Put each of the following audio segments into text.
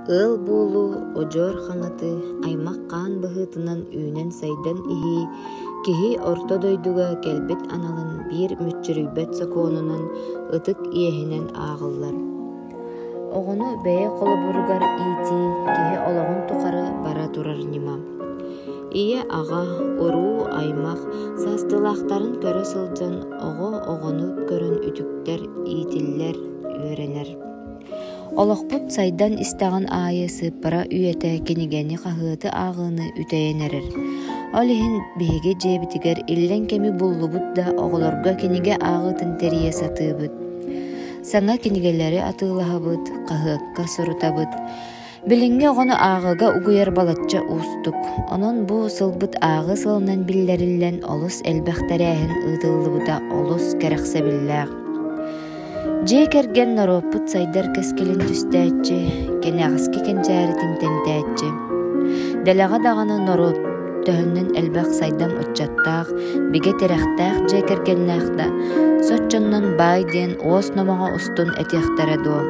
Ыл болу ожор хаңаты аймақ қан быһытынан үүнен сайдан иһи киһи орто дойдуга келбит аналын биир мүччүрүйбөт сокоонунан ытык иэһинэн ааҕыллар. Оҕону бэйэ холобуругар иити киһи олоҕун тухары бара турар нима. Ие аҕа, уруу аймах саастылаахтарын көрө сылдьан оҕону көрөн үтүктэр иитиллэр үөрэнэр. Олохпут сайдан истаҕын аайы сыыппара үйэтэ кинигэни хаһыаты ааҕыыны үтэйэнэрэр. Ол иһин биһиги дьиэбитигэр иллэн кэми буллубут да оҕолорго кинигэ ааҕыытын тэрийэ сатыыбыт. Саҥа кинигэлэри атыылаһабыт, хаһыакка сурутабыт. Билиҥҥи оҕону ааҕыга угуйар балачча уустук. Онон бу сылбыт ааҕы сылынан биллэриллэн олус элбэхтэрээһин ыытыллыбыта олус кэрэхсэбиллээх. Дьиэ кэргэн нороппут сайдар кэскилин түстээччи, кэнэҕэски кэнчээри тиҥтэнтээччи. Дэлэҕэ даҕаны норуп төһөннүн элбэх сайдам уччаттаах, бигэ тэрэхтээх дьиэ кэргэннээхда, соччоннон баай диэн уос номоҕо устун этиэхтэрэ дуо.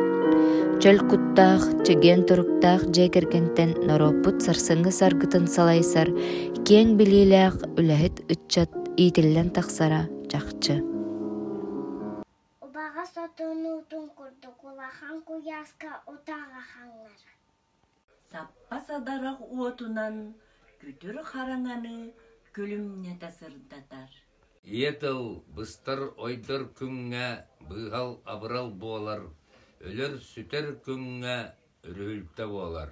Чөл куттаах, чыгиэн туруктаах дьиэ кэргэнтэн нороппут сарсыҥҥы саргытын салайсар, киэҥ билиилээх үлэһит ыччат иитиллэн тахсара чахчы. Обаға сотунутун курдук улахан куяска отаға хаңлар. Саппа садарақ уотунан күтүр хараңаны күлүмне тасырдатар. Иетыл быстар ойдыр күңңэ быһал абырал буолар, өлөр сүтер күңңэ өрүлтэ буолар.